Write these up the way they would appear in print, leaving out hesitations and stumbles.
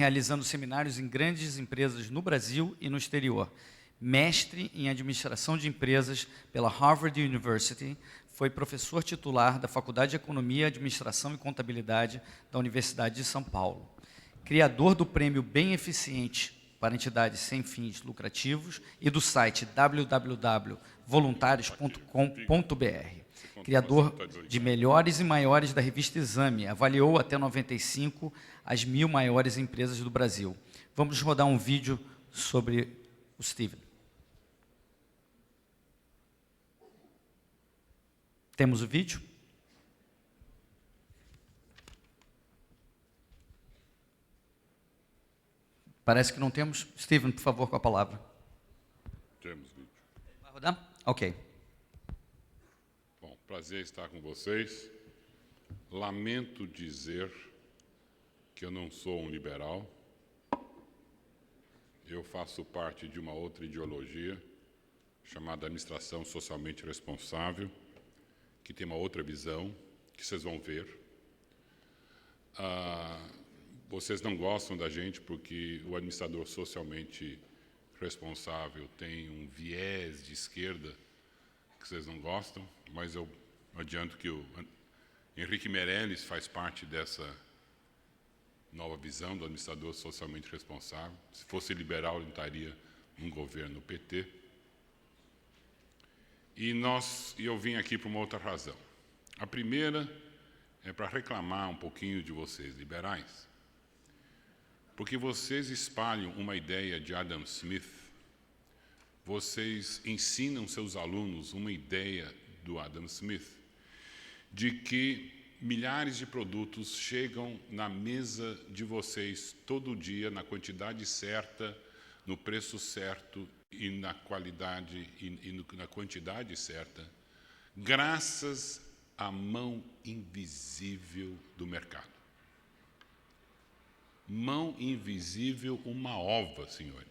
realizando seminários em grandes empresas no Brasil e no exterior. Mestre em Administração de Empresas pela Harvard University, foi professor titular da Faculdade de Economia, Administração e Contabilidade da Universidade de São Paulo. Criador do prêmio Bem Eficiente para entidades sem fins lucrativos e do site www.voluntarios.com.br. Criador de melhores e maiores da revista Exame, avaliou até 95 as 1000 maiores empresas do Brasil. Vamos rodar um vídeo sobre o Steven. Temos o vídeo? Parece que não temos. Steven, por favor, com a palavra. Temos vídeo. Vai rodar? Ok. Bom, prazer estar com vocês. Lamento dizer que eu não sou um liberal. Eu faço parte de uma outra ideologia chamada Administração Socialmente Responsável, que tem uma outra visão, que vocês vão ver. Vocês não gostam da gente porque o administrador socialmente responsável tem um viés de esquerda que vocês não gostam, mas eu adianto que o Henrique Meirelles faz parte dessa nova visão do administrador socialmente responsável. Se fosse liberal, ele estaria num governo PT. E eu vim aqui por uma outra razão. A primeira é para reclamar um pouquinho de vocês, liberais, porque vocês espalham uma ideia de Adam Smith, vocês ensinam seus alunos uma ideia do Adam Smith, de que milhares de produtos chegam na mesa de vocês todo dia, na quantidade certa, no preço certo e na qualidade na quantidade certa, graças à mão invisível do mercado. Mão invisível, uma ova, senhores.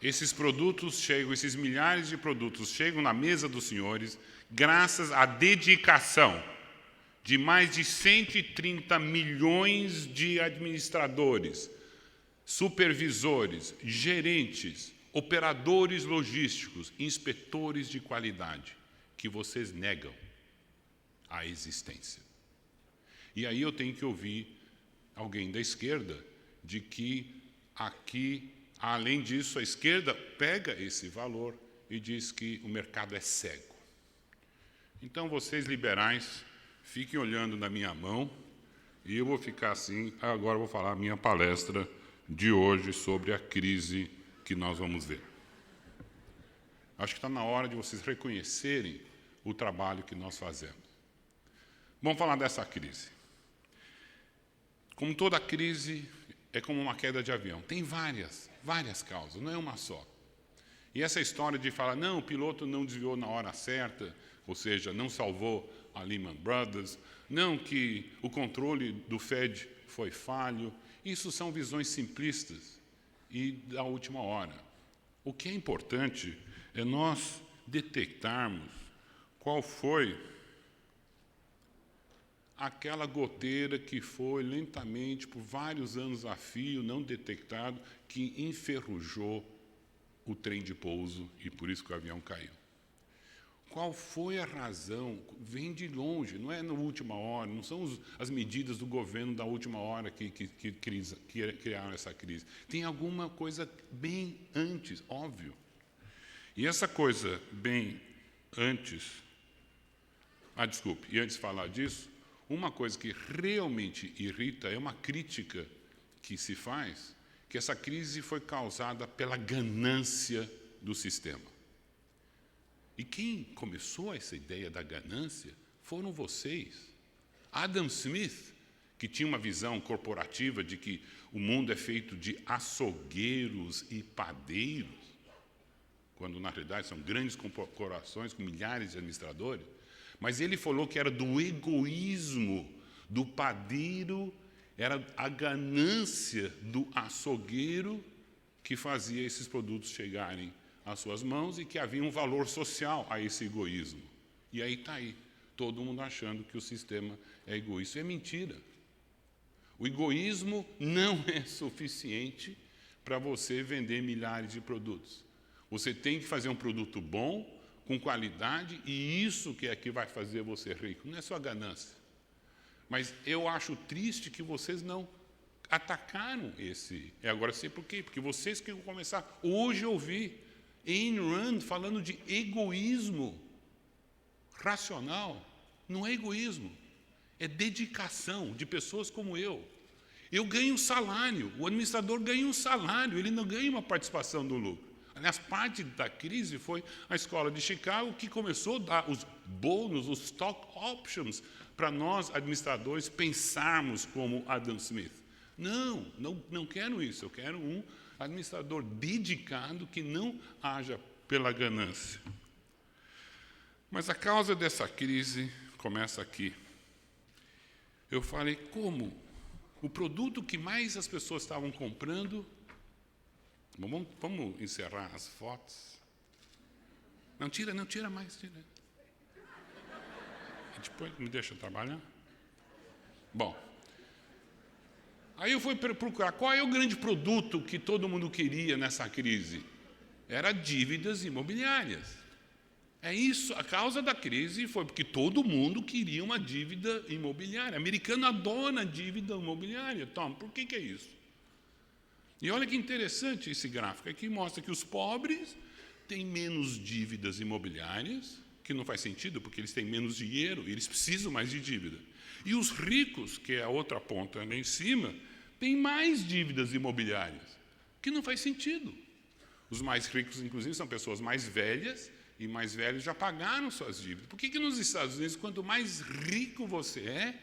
Esses produtos chegam, esses milhares de produtos chegam na mesa dos senhores graças à dedicação de mais de 130 milhões de administradores, supervisores, gerentes, operadores logísticos, inspetores de qualidade, que vocês negam a existência. E aí eu tenho que ouvir alguém da esquerda de que aqui, além disso, a esquerda pega esse valor e diz que o mercado é cego. Então, vocês liberais, fiquem olhando na minha mão e eu vou ficar assim. Agora eu vou falar a minha palestra de hoje sobre a crise que nós vamos ver. Acho que está na hora de vocês reconhecerem o trabalho que nós fazemos. Vamos falar dessa crise. Como toda crise, é como uma queda de avião. Tem várias causas, não é uma só. E essa história de falar, não, o piloto não desviou na hora certa, ou seja, não salvou a Lehman Brothers, não que o controle do Fed foi falho, isso são visões simplistas e da última hora. O que é importante é nós detectarmos qual foi aquela goteira que foi lentamente, por vários anos a fio, não detectado, que enferrujou o trem de pouso e por isso que o avião caiu. Qual foi a razão? Vem de longe, não é na última hora, não são as medidas do governo da última hora que criaram essa crise. Tem alguma coisa bem antes, óbvio. E essa coisa bem antes... e antes de falar disso, uma coisa que realmente irrita é uma crítica que se faz, que essa crise foi causada pela ganância do sistema. E quem começou essa ideia da ganância foram vocês. Adam Smith, que tinha uma visão corporativa de que o mundo é feito de açougueiros e padeiros, quando na realidade são grandes corporações com milhares de administradores, mas ele falou que era do egoísmo do padeiro, era a ganância do açougueiro que fazia esses produtos chegarem às suas mãos e que havia um valor social a esse egoísmo. E aí está aí, todo mundo achando que o sistema é egoísta. Isso é mentira. O egoísmo não é suficiente para você vender milhares de produtos. Você tem que fazer um produto bom, com qualidade, e isso que é que vai fazer você rico. Não é só ganância. Mas eu acho triste que vocês não atacaram esse. E agora sei por quê. Porque vocês que vão começar hoje a ouvir Ayn Rand falando de egoísmo racional. Não é egoísmo, é dedicação de pessoas como eu. Eu ganho um salário, o administrador ganha um salário, ele não ganha uma participação do lucro. Aliás, parte da crise foi a escola de Chicago que começou a dar os bônus, os stock options, para nós, administradores, pensarmos como Adam Smith. Não quero isso. Eu quero um administrador dedicado que não haja pela ganância. Mas a causa dessa crise começa aqui. Eu falei, como? O produto que mais as pessoas estavam comprando... Vamos encerrar as fotos? Não tira mais, tira. E depois me deixa trabalhar. Bom, aí eu fui procurar qual é o grande produto que todo mundo queria nessa crise. Era dívidas imobiliárias. É isso, a causa da crise foi porque todo mundo queria uma dívida imobiliária. O americano adora dívida imobiliária. Tom, por que é isso? E olha que interessante esse gráfico aqui, mostra que os pobres têm menos dívidas imobiliárias, que não faz sentido, porque eles têm menos dinheiro e eles precisam mais de dívida. E os ricos, que é a outra ponta lá em cima, têm mais dívidas imobiliárias, que não faz sentido. Os mais ricos, inclusive, são pessoas mais velhas, e mais velhos já pagaram suas dívidas. Por que nos Estados Unidos, quanto mais rico você é,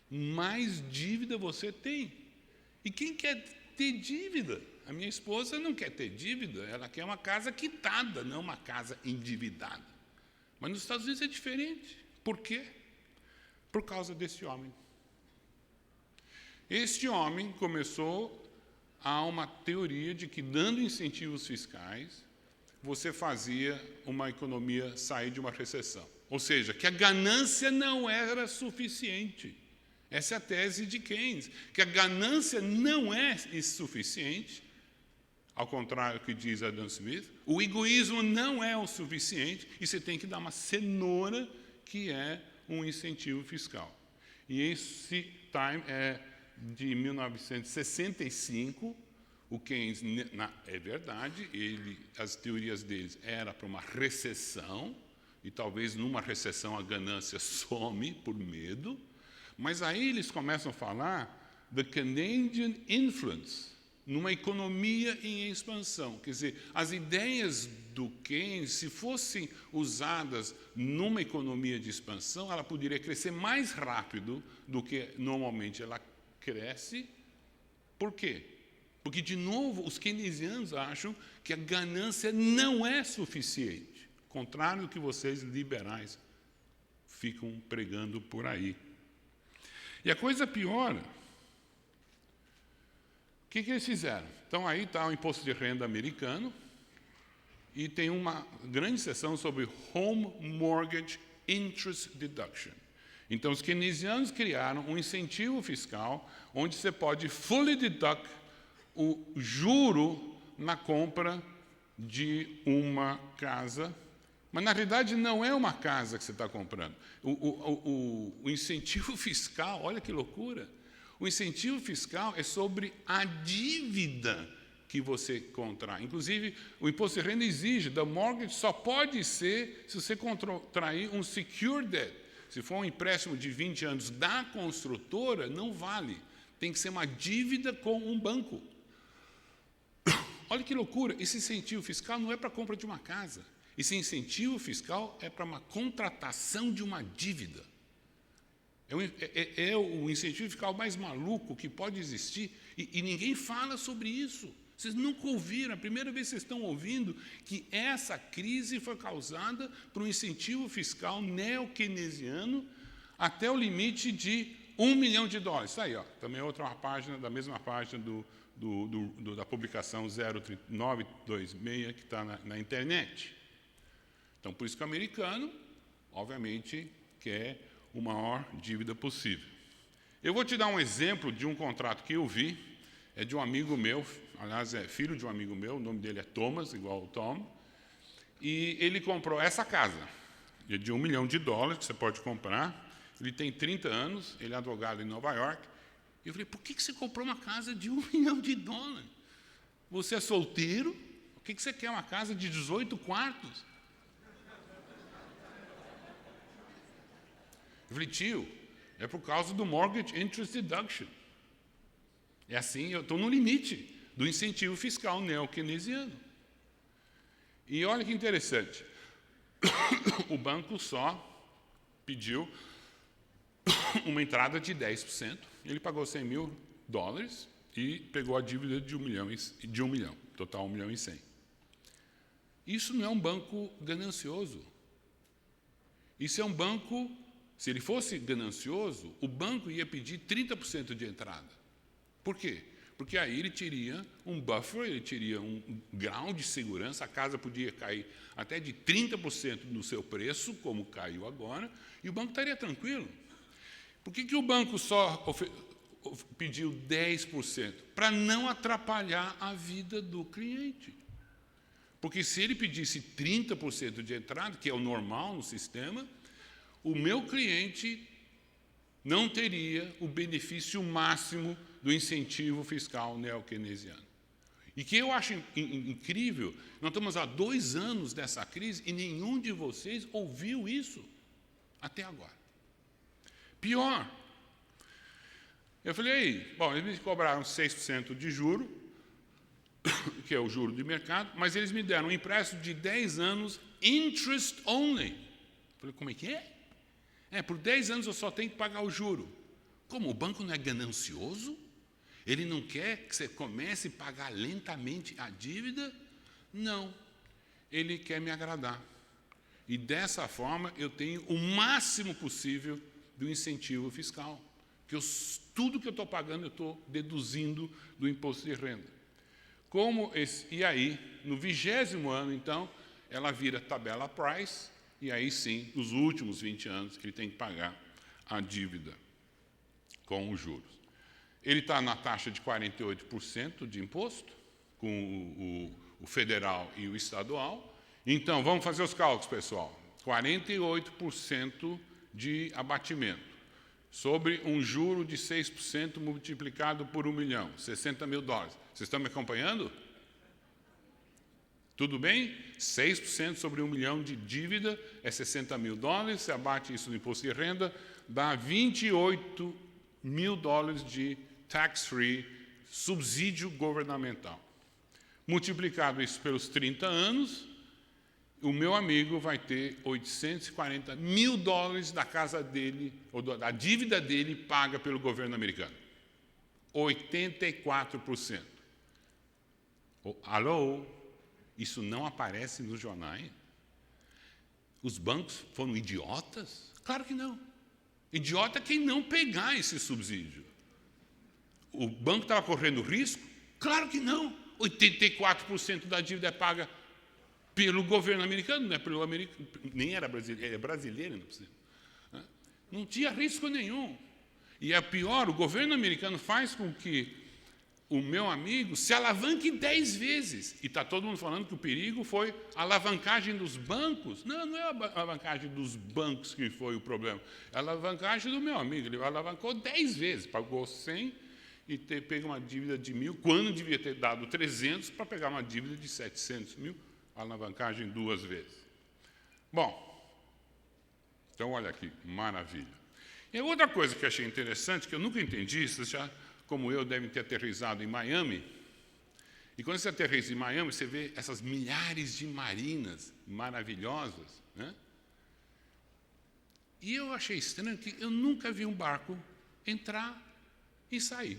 mais dívida você tem? E quem quer ter dívida? A minha esposa não quer ter dívida, ela quer uma casa quitada, não uma casa endividada. Mas nos Estados Unidos é diferente. Por quê? Por causa desse homem. Este homem começou a uma teoria de que, dando incentivos fiscais, você fazia uma economia sair de uma recessão. Ou seja, que a ganância não era suficiente. Essa é a tese de Keynes, que a ganância não é suficiente, ao contrário do que diz Adam Smith, o egoísmo não é o suficiente, e você tem que dar uma cenoura, que é um incentivo fiscal. E esse time é de 1965, o Keynes, é verdade, as teorias deles eram para uma recessão, e talvez numa recessão a ganância some por medo, mas aí eles começam a falar the Canadian influence, numa economia em expansão. Quer dizer, as ideias do Keynes, se fossem usadas numa economia de expansão, ela poderia crescer mais rápido do que normalmente ela cresce. Por quê? Porque, de novo, os keynesianos acham que a ganância não é suficiente, contrário do que vocês liberais ficam pregando por aí. E a coisa piora. O que eles fizeram? Então, aí está o imposto de renda americano e tem uma grande seção sobre Home Mortgage Interest Deduction. Então, os keynesianos criaram um incentivo fiscal onde você pode fully deduct o juro na compra de uma casa, mas, na realidade, não é uma casa que você está comprando. O incentivo fiscal, olha que loucura, o incentivo fiscal é sobre a dívida que você contrai. Inclusive, o imposto de renda exige, the mortgage só pode ser se você contrair um secured debt. Se for um empréstimo de 20 anos da construtora, não vale. Tem que ser uma dívida com um banco. Olha que loucura, esse incentivo fiscal não é para a compra de uma casa. Esse incentivo fiscal é para uma contratação de uma dívida. É o incentivo fiscal mais maluco que pode existir e ninguém fala sobre isso. Vocês nunca ouviram, a primeira vez que vocês estão ouvindo que essa crise foi causada por um incentivo fiscal neo-keynesiano até o limite de $1 milhão. Isso aí, ó, também é outra página, da mesma página da publicação 0926 que está na internet. Então, por isso que o americano obviamente, quer a maior dívida possível. Eu vou te dar um exemplo de um contrato que eu vi, é de um amigo meu, aliás, é filho de um amigo meu, o nome dele é Thomas, igual o Tom, e ele comprou essa casa, de $1 milhão, que você pode comprar. Ele tem 30 anos, ele é advogado em Nova York. Eu falei, por que você comprou uma casa de $1 milhão? Você é solteiro? Por que você quer uma casa de 18 quartos? Eu falei, tio, é por causa do Mortgage Interest Deduction. É assim, eu estou no limite do incentivo fiscal neo-keynesiano. E olha que interessante, o banco só pediu uma entrada de 10%, ele pagou $100 mil e pegou a dívida de $1 milhão, total $1 milhão e 100. Isso não é um banco ganancioso. Isso é um banco, se ele fosse ganancioso, o banco ia pedir 30% de entrada. Por quê? Porque aí ele teria um buffer, ele teria um grau de segurança, a casa podia cair até de 30% no seu preço, como caiu agora, e o banco estaria tranquilo. Por que o banco só pediu 10%? Para não atrapalhar a vida do cliente. Porque se ele pedisse 30% de entrada, que é o normal no sistema, o meu cliente não teria o benefício máximo do incentivo fiscal neo-keynesiano. E que eu acho incrível, nós estamos há 2 anos dessa crise e nenhum de vocês ouviu isso até agora. Pior, eu falei, bom, eles me cobraram 6% de juro, que é o juro de mercado, mas eles me deram um empréstimo de 10 anos, interest only. Eu falei, como é que é? Por 10 anos eu só tenho que pagar o juro. Como o banco não é ganancioso, ele não quer que você comece a pagar lentamente a dívida? Não, ele quer me agradar. E dessa forma eu tenho o máximo possível do incentivo fiscal. Que tudo que eu estou pagando eu estou deduzindo do imposto de renda. E aí, no 20º ano, então, ela vira tabela price, e aí sim, nos últimos 20 anos, ele tem que pagar a dívida com os juros. Ele está na taxa de 48% de imposto, com o federal e o estadual. Então, vamos fazer os cálculos, pessoal. 48% de abatimento sobre um juro de 6% multiplicado por $1 milhão, $60 mil. Vocês estão me acompanhando? Tudo bem? 6% sobre $1 milhão de dívida é $60 mil. Você abate isso no imposto de renda, dá $28 mil de tax-free, subsídio governamental. Multiplicado isso pelos 30 anos, o meu amigo vai ter $840 mil da casa dele, ou da dívida dele, paga pelo governo americano. 84%. Alô? Isso não aparece nos jornais? Os bancos foram idiotas? Claro que não. Idiota é quem não pegar esse subsídio. O banco estava correndo risco? Claro que não. 84% da dívida é paga pelo governo americano, não é pelo americano, nem era brasileiro, é brasileiro, não tinha risco nenhum. E é pior, o governo americano faz com que o meu amigo se alavanque 10 vezes. E está todo mundo falando que o perigo foi a alavancagem dos bancos. Não, não é a alavancagem dos bancos que foi o problema. É a alavancagem do meu amigo. Ele alavancou 10 vezes, pagou 100 e pegou uma dívida de 1.000, quando devia ter dado 300 para pegar uma dívida de 700 mil. Alavancagem 2 vezes. Bom, então olha aqui, maravilha. E outra coisa que eu achei interessante, que eu nunca entendi, vocês já, como eu, devem ter aterrissado em Miami. E quando você aterrissa em Miami, você vê essas milhares de marinas maravilhosas, né? E eu achei estranho que eu nunca vi um barco entrar e sair.